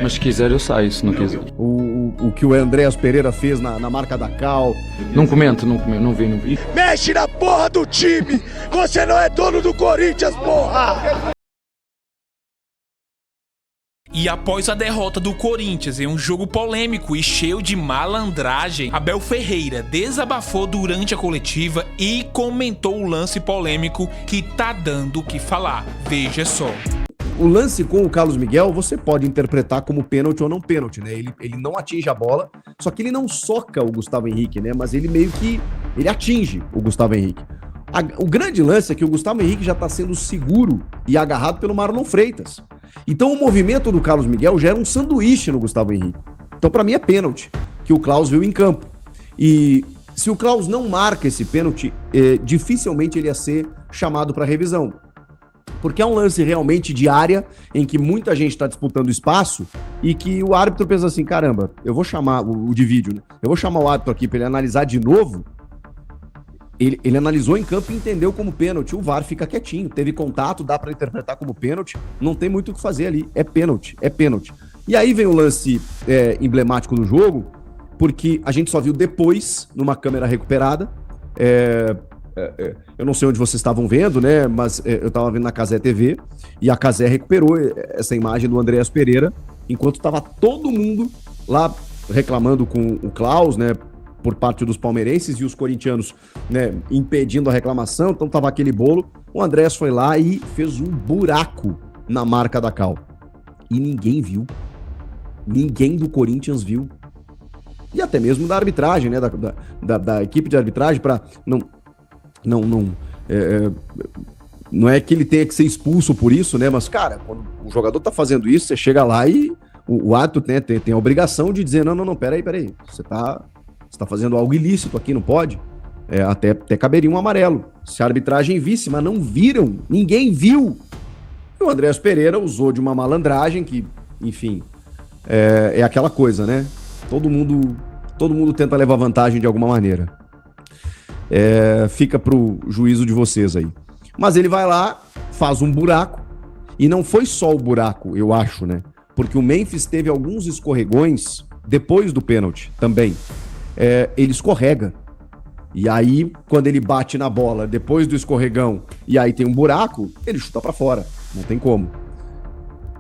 Mas se quiser eu saio, se não quiser. O que o Andréas Pereira fez na marca da Cal. Não comento, não vi. Mexe na porra do time! Você não é dono do Corinthians, porra! E após a derrota do Corinthians em um jogo polêmico e cheio de malandragem, Abel Ferreira desabafou durante a coletiva e comentou o lance polêmico que tá dando o que falar. Veja só. O lance com o Carlos Miguel, você pode interpretar como pênalti ou não pênalti, né? Ele não atinge a bola, só que ele não soca o Gustavo Henrique, né? Mas ele meio que ele atinge o Gustavo Henrique. O grande lance é que o Gustavo Henrique já tá sendo seguro e agarrado pelo Marlon Freitas. Então o movimento do Carlos Miguel gera um sanduíche no Gustavo Henrique. Então pra mim é pênalti, que o Klaus viu em campo. E se o Klaus não marca esse pênalti, dificilmente ele ia ser chamado para revisão. Porque é um lance realmente de área, em que muita gente está disputando espaço, e que o árbitro pensa assim, caramba, eu vou chamar o de vídeo, né? Eu vou chamar o árbitro aqui para ele analisar de novo. Ele analisou em campo e entendeu como pênalti. O VAR fica quietinho, teve contato, dá para interpretar como pênalti, não tem muito o que fazer ali, é pênalti. E aí vem o lance emblemático do jogo, porque a gente só viu depois, numa câmera recuperada, eu não sei onde vocês estavam vendo, né, mas eu estava vendo na Cazé TV, e a Cazé recuperou essa imagem do Andréas Pereira, enquanto estava todo mundo lá reclamando com o Klaus, né, por parte dos palmeirenses e os corintianos, né, impedindo a reclamação, então tava aquele bolo. O Andréas foi lá e fez um buraco na marca da Cal. E ninguém viu. Ninguém do Corinthians viu. E até mesmo da arbitragem, né, da equipe de arbitragem, para não é que ele tenha que ser expulso por isso, né, mas, cara, quando o jogador tá fazendo isso, você chega lá e o árbitro, né, tem a obrigação de dizer, não, peraí, você tá fazendo algo ilícito aqui, não pode? Até caberia um amarelo. Se a arbitragem visse, mas não viram, ninguém viu. E o Andréas Pereira usou de uma malandragem que, enfim, é aquela coisa, né? Todo mundo tenta levar vantagem de alguma maneira. Fica pro juízo de vocês aí. Mas ele vai lá, faz um buraco, e não foi só o buraco, eu acho, né? Porque o Memphis teve alguns escorregões depois do pênalti também. Ele escorrega. E aí, quando ele bate na bola depois do escorregão e aí tem um buraco, ele chuta pra fora. Não tem como.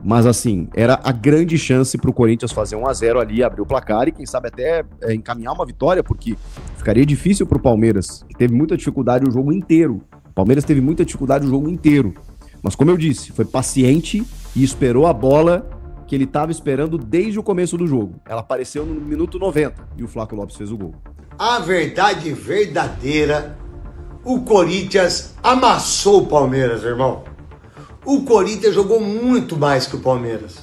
Mas assim, era a grande chance pro Corinthians fazer 1-0 ali, abrir o placar e quem sabe até encaminhar uma vitória, porque ficaria difícil pro Palmeiras, que teve muita dificuldade o jogo inteiro. O Palmeiras teve muita dificuldade o jogo inteiro. Mas como eu disse, foi paciente e esperou a bola que ele estava esperando desde o começo do jogo. Ela apareceu no minuto 90 e o Flávio Lopes fez o gol. A verdade verdadeira, o Corinthians amassou o Palmeiras, irmão. O Corinthians jogou muito mais que o Palmeiras.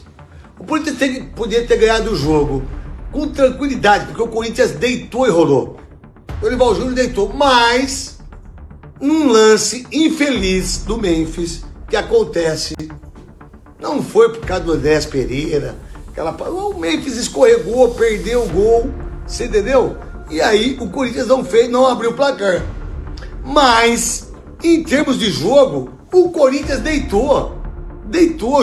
O Corinthians podia ter ganhado o jogo com tranquilidade, porque o Corinthians deitou e rolou. O Dorival Júnior deitou, mas num lance infeliz do Memphis, que acontece, não foi por causa do Andréas Pereira, o Memphis escorregou, perdeu o gol, você entendeu? E aí o Corinthians não abriu o placar. Mas, em termos de jogo, o Corinthians deitou,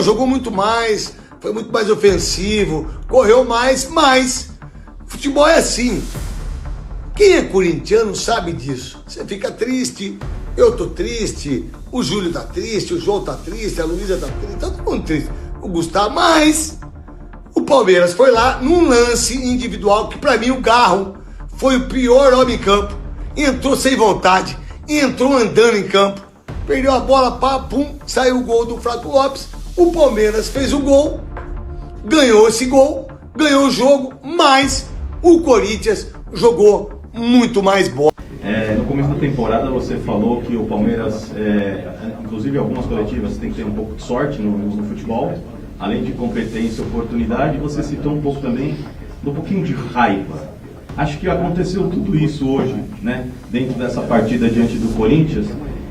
jogou muito mais, foi muito mais ofensivo, correu mais, mas futebol é assim. Quem é corintiano sabe disso. Você fica triste, eu tô triste, o Júlio tá triste, o João tá triste, a Luísa tá triste, todo mundo triste. O Gustavo, mas o Palmeiras foi lá num lance individual que pra mim o Garro foi o pior homem em campo. Entrou sem vontade, entrou andando em campo, perdeu a bola, pum, saiu o gol do Flávio Lopes. O Palmeiras fez o gol, ganhou esse gol, ganhou o jogo, mas o Corinthians jogou muito mais bola. No começo da temporada você falou que o Palmeiras, inclusive algumas coletivas, tem que ter um pouco de sorte no futebol, além de competência e oportunidade. Você citou um pouco também um pouquinho de raiva. Acho que aconteceu tudo isso hoje, né, dentro dessa partida diante do Corinthians.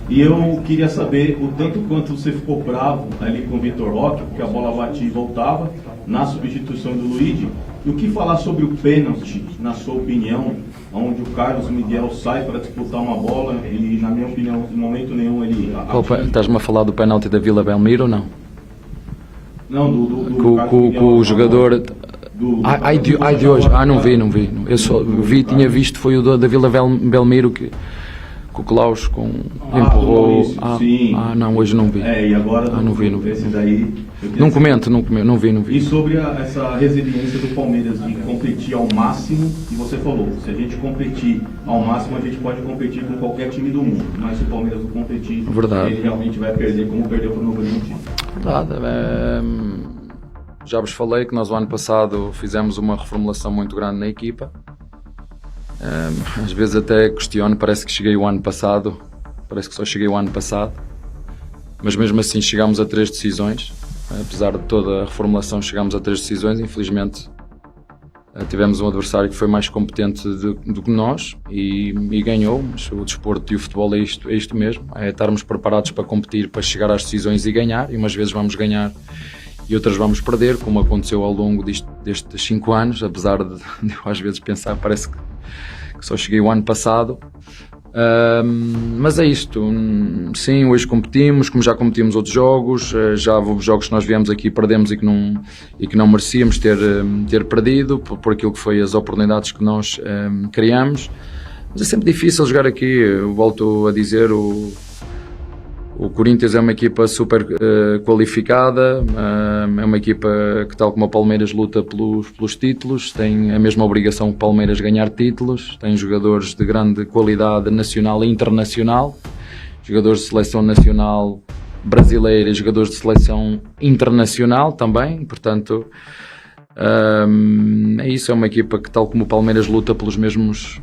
E eu queria saber o tanto quanto você ficou bravo ali com o Vitor Roque, porque a bola batia e voltava, na substituição do Luigi. E o que falar sobre o pênalti, na sua opinião, onde o Carlos Miguel sai para disputar uma bola e, na minha opinião, em momento nenhum ele... Estás-me a falar do pênalti da Vila Belmiro ou não? Não, Com o jogador. De hoje. Não vi. Eu só tinha visto, foi o da Vila Belmiro que o Klaus empurrou. Não, hoje não vi. E agora não vi. Esse daí. Não comento, não vi. E sobre essa resiliência do Palmeiras de competir ao máximo, e você falou, se a gente competir ao máximo, a gente pode competir com qualquer time do mundo, mas se o Palmeiras não competir, Verdade. Ele realmente vai perder como perdeu para o Novo Horizontino. Verdade. Já vos falei que nós o ano passado fizemos uma reformulação muito grande na equipa. Às vezes até questiono, parece que só cheguei o ano passado, mas mesmo assim chegámos a 3 decisões. Apesar de toda a reformulação, chegámos a 3 decisões. Infelizmente tivemos um adversário que foi mais competente do que nós e ganhou, mas o desporto e o futebol é isto mesmo, é estarmos preparados para competir, para chegar às decisões e ganhar, e umas vezes vamos ganhar e outras vamos perder, como aconteceu ao longo destes 5 anos, apesar de eu às vezes pensar, parece que só cheguei o ano passado. Mas é isto, sim, hoje competimos, como já competimos outros jogos, já houve jogos que nós viemos aqui e perdemos e que não merecíamos ter perdido por aquilo que foi as oportunidades que nós criamos, mas é sempre difícil jogar aqui. Eu volto a dizer, o Corinthians é uma equipa super qualificada, é uma equipa que, tal como o Palmeiras, luta pelos títulos, tem a mesma obrigação que o Palmeiras ganhar títulos, tem jogadores de grande qualidade nacional e internacional, jogadores de seleção nacional brasileira e jogadores de seleção internacional também, portanto é isso, é uma equipa que, tal como o Palmeiras, luta pelos mesmos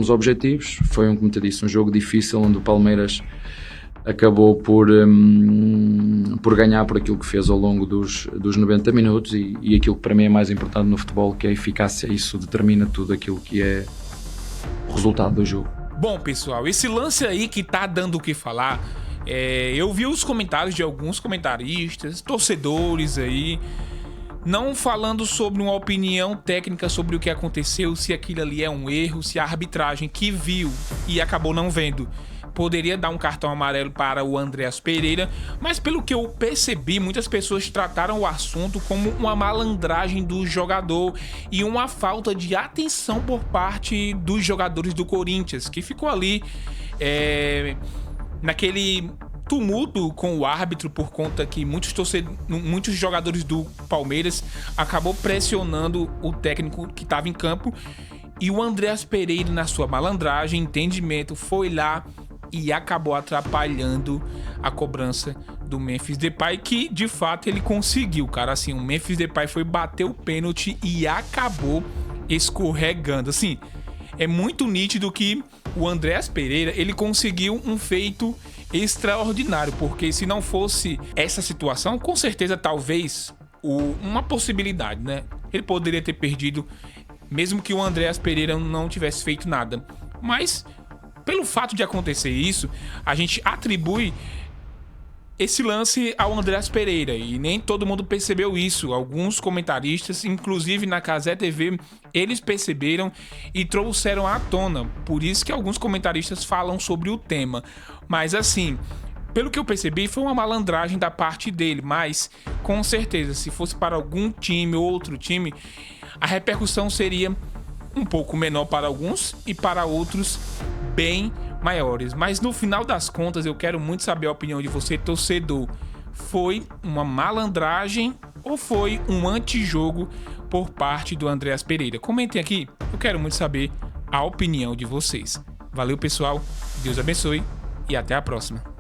objetivos. Foi, como te disse, um jogo difícil onde o Palmeiras acabou por ganhar por aquilo que fez ao longo dos 90 minutos e aquilo que para mim é mais importante no futebol, que é a eficácia. Isso determina tudo aquilo que é o resultado do jogo. Bom, pessoal, esse lance aí que tá dando o que falar, eu vi os comentários de alguns comentaristas, torcedores aí, não falando sobre uma opinião técnica sobre o que aconteceu, se aquilo ali é um erro, se a arbitragem que viu e acabou não vendo poderia dar um cartão amarelo para o Andreas Pereira, mas pelo que eu percebi, muitas pessoas trataram o assunto como uma malandragem do jogador e uma falta de atenção por parte dos jogadores do Corinthians, que ficou ali naquele tumulto com o árbitro, por conta que muitos jogadores do Palmeiras acabou pressionando o técnico que estava em campo, e o Andreas Pereira, na sua malandragem, entendimento, foi lá e acabou atrapalhando a cobrança do Memphis Depay, que de fato ele conseguiu, cara. Assim, o Memphis Depay foi bater o pênalti e acabou escorregando. Assim, é muito nítido que o Andreas Pereira, ele conseguiu um feito extraordinário, porque se não fosse essa situação, com certeza, talvez, uma possibilidade, né? Ele poderia ter perdido, mesmo que o Andreas Pereira não tivesse feito nada. Mas pelo fato de acontecer isso, a gente atribui esse lance ao Andreas Pereira, e nem todo mundo percebeu isso. Alguns comentaristas, inclusive na Cazé TV, eles perceberam e trouxeram à tona. Por isso que alguns comentaristas falam sobre o tema. Mas assim, pelo que eu percebi, foi uma malandragem da parte dele, mas com certeza, se fosse para algum time ou outro time, a repercussão seria um pouco menor para alguns e para outros bem maiores. Mas no final das contas, eu quero muito saber a opinião de você, torcedor. Foi uma malandragem ou foi um antijogo por parte do Andreas Pereira? Comentem aqui, eu quero muito saber a opinião de vocês. Valeu, pessoal, Deus abençoe e até a próxima.